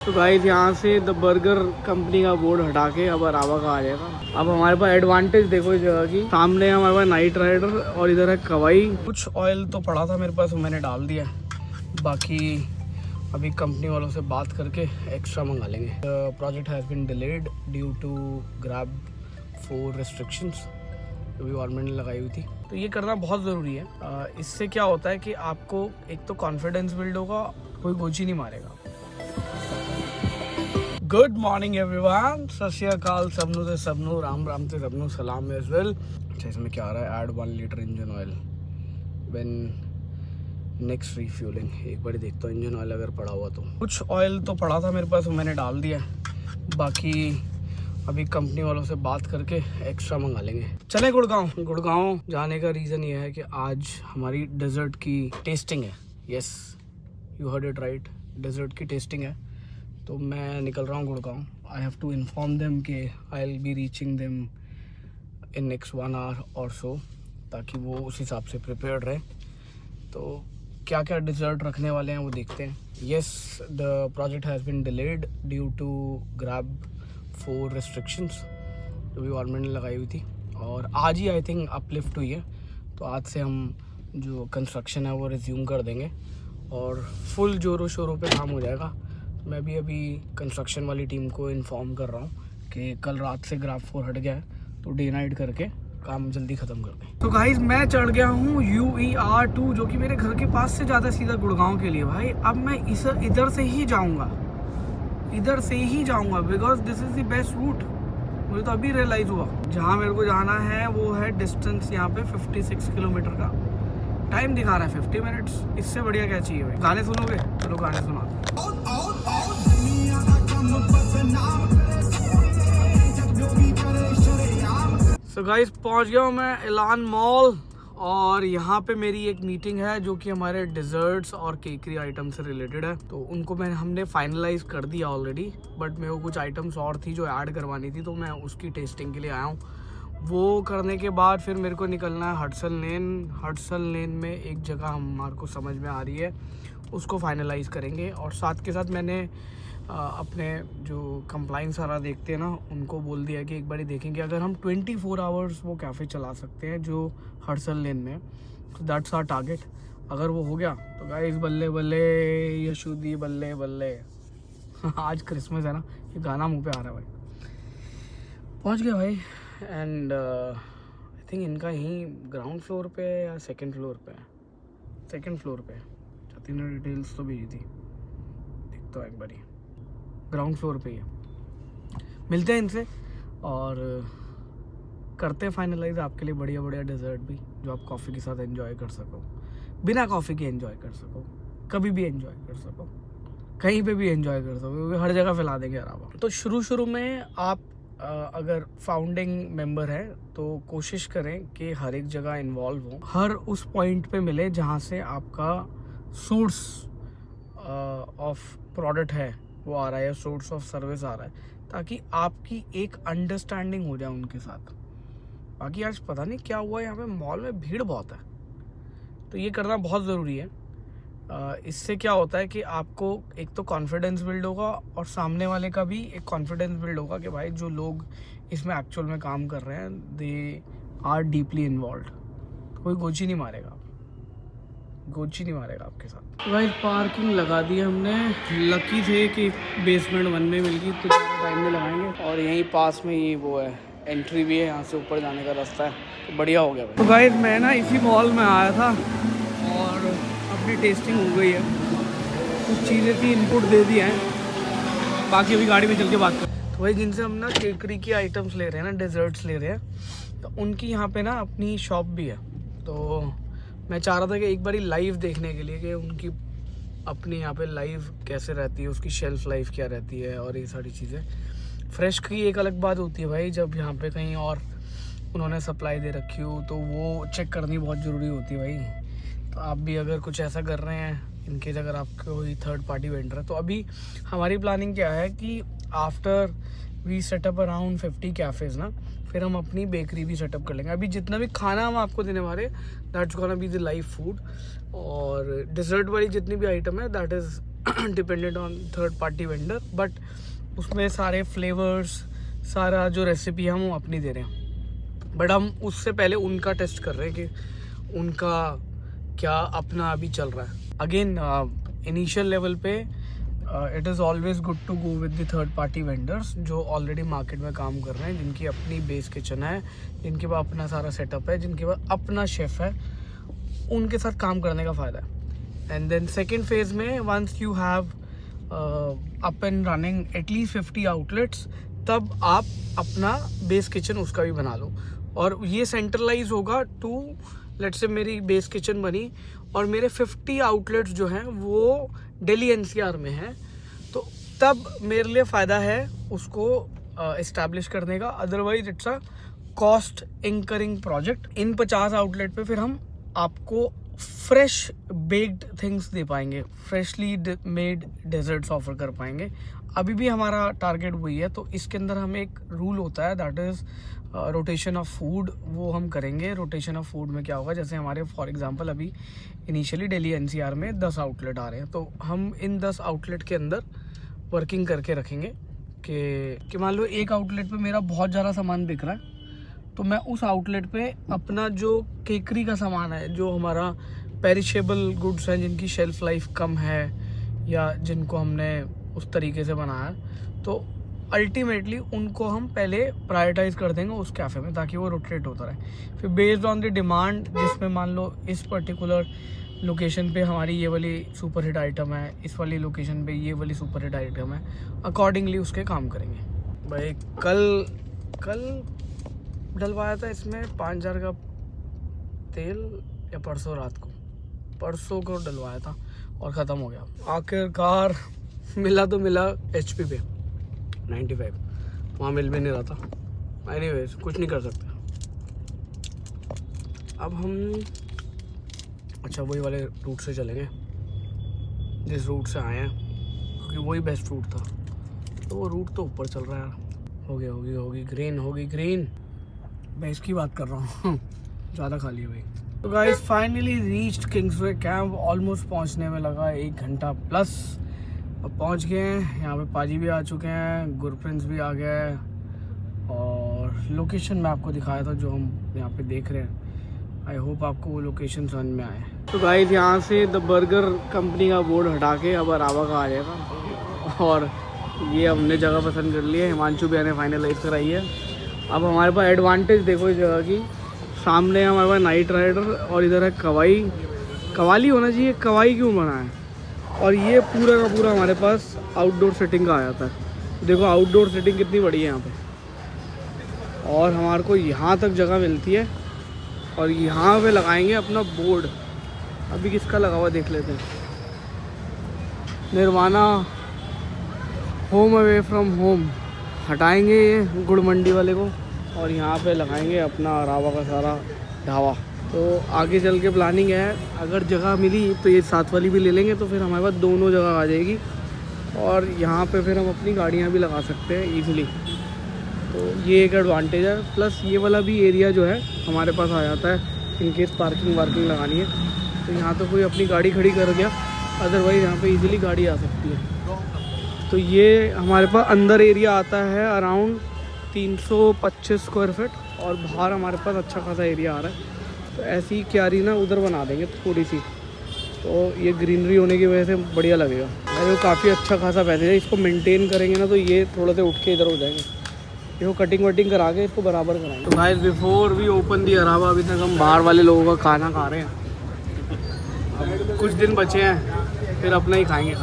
तो गाइस यहाँ से द बर्गर कंपनी का बोर्ड हटा के अब अरावा का आ जाएगा। अब हमारे पास एडवांटेज देखो इस जगह की, सामने हमारे पास नाइट राइडर और इधर है कवाई। कुछ ऑयल तो पड़ा था मेरे पास, मैंने डाल दिया, बाकी अभी कंपनी वालों से बात करके एक्स्ट्रा मंगा लेंगे। Project has been delayed due to GRAP 4 restrictions जो भी गवर्नमेंट ने लगाई हुई थी। तो ये करना बहुत ज़रूरी है। इससे क्या होता है कि आपको एक तो कॉन्फिडेंस बिल्ड होगा, कोई गोची नहीं मारेगा। गुड मॉर्निंग एवरीवन, सत श्री अकाल सबनू से सबनू, राम राम से सबनू सलाम एज वेल। अच्छा, इसमें क्या आ रहा है? Add 1 litre engine oil when next refuelling. एक बार देखता हूँ इंजन ऑयल अगर पड़ा हुआ तो। कुछ ऑयल तो पड़ा था मेरे पास, मैंने डाल दिया, बाकी अभी कंपनी वालों से बात करके एक्स्ट्रा मंगा लेंगे। चले गुड़गांव जाने का रीज़न ये है कि आज हमारी डेजर्ट की टेस्टिंग है। Yes, you heard it right, dessert की टेस्टिंग है। तो मैं निकल रहा हूँ Gurgaon. I have to inform them कि I will be reaching them in next 1 hour or so, ताकि वो उस हिसाब से प्रिपेयर्ड रहे। तो क्या क्या डिज़र्ट रखने वाले हैं वो देखते हैं। Yes, the project has been delayed due to GRAP 4 restrictions जो भी गवर्नमेंट ने लगाई हुई थी, और आज ही आई थिंक अपलिफ्ट हुई है। तो आज से हम जो कंस्ट्रक्शन है वो रिज्यूम कर देंगे और फुल जोरों शोरों पे काम हो जाएगा। मैं भी अभी कंस्ट्रक्शन वाली टीम को इन्फॉर्म कर रहा हूँ कि कल रात से ग्राफ 4 हट गया है, तो डे नाइट करके काम जल्दी ख़त्म कर दें। तो गाइस, मैं चढ़ गया हूँ UER2 जो कि मेरे घर के पास से ज़्यादा सीधा गुड़गांव के लिए। भाई अब मैं इधर से ही जाऊँगा, because this is the best route. मुझे तो अभी रियलाइज़ हुआ जहाँ मेरे को जाना है वो है डिस्टेंस यहाँ पे 56 किलोमीटर का। टाइम दिखा रहा है 50 मिनट्स। इससे बढ़िया क्या चाहिए भाई? गाने सुनोगे? चलो गाने सुना। सो गाइस, पहुंच गया हूँ मैं एलान मॉल, और यहाँ पे मेरी एक मीटिंग है जो कि हमारे डिज़र्ट्स और केकरी आइटम से रिलेटेड है। तो उनको हमने फाइनलाइज कर दिया ऑलरेडी, बट मेरे को कुछ आइटम्स और थी जो ऐड करवानी थी, तो मैं उसकी टेस्टिंग के लिए आया हूँ। वो करने के बाद फिर मेरे को निकलना है हडसन लेन में एक जगह हमारे को समझ में आ रही है, उसको फाइनलाइज करेंगे। और साथ के साथ मैंने अपने जो कंप्लाइंस सारा देखते हैं ना, उनको बोल दिया कि एक बार देखेंगे अगर हम 24 आवर्स वो कैफ़े चला सकते हैं जो हडसन लेन में, तो दैट्स आवर टारगेट। अगर वो हो गया तो गाइस बल्ले बल्ले यशुदी बल्ले बल्ले। आज क्रिसमस है ना, ये गाना मुंह पे आ रहा है भाई। पहुंच गया भाई, एंड आई थिंक इनका यहीं ग्राउंड फ्लोर पे या सेकंड फ्लोर पे है। सेकंड फ्लोर पे छाती ने डिटेल्स तो भेजी थी, देखता हूँ एक बारी। ग्राउंड फ्लोर पे ही है। मिलते हैं इनसे और करते हैं फाइनलाइज आपके लिए बढ़िया बढ़िया डेजर्ट भी, जो आप कॉफ़ी के साथ एंजॉय कर सको, बिना कॉफ़ी के एंजॉय कर सको, कभी भी एंजॉय कर सको, कहीं पे भी एंजॉय कर सको, क्योंकि हर जगह फैला देंगे अरावा। तो शुरू में आप अगर फाउंडिंग मेंबर है तो कोशिश करें कि हर एक जगह इन्वॉल्व हो, हर उस पॉइंट पे मिले जहाँ से आपका सोर्स ऑफ प्रोडक्ट है वो आ रहा है, सोर्स ऑफ सर्विस आ रहा है, ताकि आपकी एक अंडरस्टैंडिंग हो जाए उनके साथ। बाकी आज पता नहीं क्या हुआ, यहाँ पे मॉल में भीड़ बहुत है, तो ये करना बहुत ज़रूरी है। इससे क्या होता है कि आपको एक तो कॉन्फिडेंस बिल्ड होगा, और सामने वाले का भी एक कॉन्फिडेंस बिल्ड होगा कि भाई जो लोग इसमें एक्चुअल में काम कर रहे हैं दे आर डीपली इन्वॉल्व। कोई गोची नहीं मारेगा आपके साथ। भाई पार्किंग लगा दी हमने, लकी थे कि बेसमेंट 1 में मिल गई, तो टाइम में लगाएंगे। और यहीं पास में ही वो है, एंट्री भी है, यहाँ से ऊपर जाने का रास्ता है, तो बढ़िया हो गया भाई। तो गाइस, मैं ना इसी मॉल में आया था और अपनी टेस्टिंग हो गई है, कुछ चीज़ें थी इनपुट दे दिया है, बाकी अभी गाड़ी में चल के बात कर। तो भाई जिनसे हम ना केकरी की आइटम्स ले रहे हैं ना, डेजर्ट्स ले रहे हैं, तो उनकी यहाँ पे ना अपनी शॉप भी है। तो मैं चाह रहा था कि एक बारी लाइव देखने के लिए कि उनकी अपनी यहाँ पे लाइव कैसे रहती है, उसकी शेल्फ लाइफ क्या रहती है, और ये सारी चीज़ें। फ्रेश की एक अलग बात होती है भाई, जब यहाँ पे कहीं और उन्होंने सप्लाई दे रखी हो तो वो चेक करनी बहुत ज़रूरी होती है भाई। तो आप भी अगर कुछ ऐसा कर रहे हैं, इनकेस अगर आपको कोई थर्ड पार्टी वेंडर है, तो अभी हमारी प्लानिंग क्या है कि after we set up around 50 cafes ना, फिर हम अपनी बेकरी भी सेटअप कर लेंगे। अभी जितना भी खाना हम आपको देने वाले, that's gonna be the live food, और डिज़र्ट वाली जितनी भी आइटम है that is dependent on third party vendor, but उसमें सारे फ्लेवर्स, सारा जो रेसिपी हम वो अपनी दे रहे हैं। बट हम उससे पहले उनका टेस्ट कर रहे हैं कि उनका क्या अपना अभी चल रहा है। अगेन इनिशियल लेवल पे it is always good to go with the third party vendors जो ऑलरेडी मार्केट में काम कर रहे हैं, जिनकी अपनी बेस किचन है, जिनके पास अपना सारा सेटअप है, जिनके पास अपना शेफ़ है, उनके साथ काम करने का फ़ायदा है। एंड देन सेकेंड फेज़ में once you have up and running at least 50 outlets, तब आप अपना बेस किचन उसका भी बना लो। और ये सेंट्रलाइज होगा टू, लेट्स से मेरी बेस किचन बनी और मेरे 50 आउटलेट्स जो हैं वो दिल्ली NCR में हैं, तो तब मेरे लिए फ़ायदा है उसको इस्टेब्लिश करने का। Otherwise it's a cost incurring project. In 50 outlet पे फिर हम आपको फ्रेश बेक्ड थिंग्स दे पाएंगे, फ्रेशली मेड डेजर्ट्स ऑफर कर पाएंगे। अभी भी हमारा टारगेट वही है। तो इसके अंदर हमें एक रूल होता है, that is rotation of food, वो हम करेंगे। रोटेशन ऑफ फूड में क्या होगा, जैसे हमारे फॉर एग्जांपल अभी इनिशियली दिल्ली NCR में 10 आउटलेट आ रहे हैं, तो हम इन 10 आउटलेट के अंदर वर्किंग करके रखेंगे कि मान लो एक आउटलेट पे मेरा बहुत ज़्यादा सामान बिक रहा है, तो मैं उस आउटलेट पे अपना जो केकरी का सामान है, जो हमारा पेरिशेबल गुड्स हैं, जिनकी शेल्फ़ लाइफ कम है या जिनको हमने उस तरीके से बनाया है, तो अल्टीमेटली उनको हम पहले प्रायोरिटाइज़ कर देंगे उस कैफ़े में, ताकि वो रोटेट होता रहे। फिर बेस्ड ऑन द डिमांड, जिसमें मान लो इस पर्टिकुलर लोकेशन पे हमारी ये वाली सुपर हिट आइटम है, इस वाली लोकेशन पे ये वाली सुपर हिट आइटम है, अकॉर्डिंगली उसके काम करेंगे। भाई कल डलवाया था इसमें 5000 का तेल, या परसों रात को, परसों को डलवाया था और ख़त्म हो गया। आखिरकार मिला तो मिला HP पे 95, वहाँ मिल भी नहीं रहा था। एनीवेज कुछ नहीं कर सकते। अब हम अच्छा वही वाले रूट से चलेंगे जिस रूट से आए हैं, क्योंकि वही बेस्ट रूट था। तो वो रूट तो ऊपर चल रहा है यार। होगी ग्रीन। मैं इसकी बात कर रहा हूँ ज़्यादा खाली है भाई। तो guys finally reached Kingsway camp. Almost पहुँचने में लगा 1 घंटा प्लस। अब पहुँच गए हैं। यहाँ पे पाजी भी आ चुके हैं, गुरप्रिंस भी आ गया है, और लोकेशन मैं आपको दिखाया था जो हम यहाँ पे देख रहे हैं। आई होप आपको वो लोकेशन समझ में आए। तो गाइस यहाँ से द बर्गर कंपनी का बोर्ड हटा के अब अरावा का आ जाएगा, और ये हमने जगह पसंद कर ली है। हिमांशु भैया ने फाइनलाइज कराई है। अब हमारे पास एडवांटेज देखो इस जगह की, सामने हमारे पास नाइट राइडर और इधर है कवाली होना चाहिए, कवाई क्यों बना है, और ये पूरा का पूरा हमारे पास आउटडोर सेटिंग का आ जाता है। देखो आउटडोर सेटिंग कितनी बड़ी है यहाँ पे, और हमारे को यहाँ तक जगह मिलती है, और यहाँ पे लगाएंगे अपना बोर्ड। अभी किसका लगा हुआ देख लेते हैं, nirvana home away from home. हटाएंगे ये गुड़ मंडी वाले को, और यहाँ पे लगाएंगे अपना अरावा का सारा ढाबा। तो आगे चल के प्लानिंग है, अगर जगह मिली तो ये साथ वाली भी ले लेंगे, तो फिर हमारे पास दोनों जगह आ जाएगी, और यहाँ पे फिर हम अपनी गाड़ियाँ भी लगा सकते हैं ईज़िली। तो ये एक एडवांटेज है। प्लस ये वाला भी एरिया जो है हमारे पास आ जाता है, इनकेस पार्किंग वार्किंग लगानी है तो यहाँ तो कोई अपनी गाड़ी खड़ी कर गया, अदरवाइज़ यहाँ पे इजीली गाड़ी आ सकती है। तो ये हमारे पास अंदर एरिया आता है अराउंड 325 स्क्वायर फीट, और बाहर हमारे पास अच्छा खासा एरिया आ रहा है। तो ऐसी क्यारी ना उधर बना देंगे थोड़ी सी, तो ये ग्रीनरी होने की वजह से बढ़िया लगेगा। और ये काफ़ी अच्छा खासा पैसेज है, इसको मेंटेन करेंगे ना तो ये थोड़ा सा उठ के इधर हो जाएंगे। इसको कटिंग वटिंग करा के इसको बराबर कराएंगे। तो guys before we open the अरावा, अभी तक हम बाहर वाले लोगों का खाना खा रहे हैं। अब कुछ दिन बचे हैं, फिर अपना ही खाएंगे।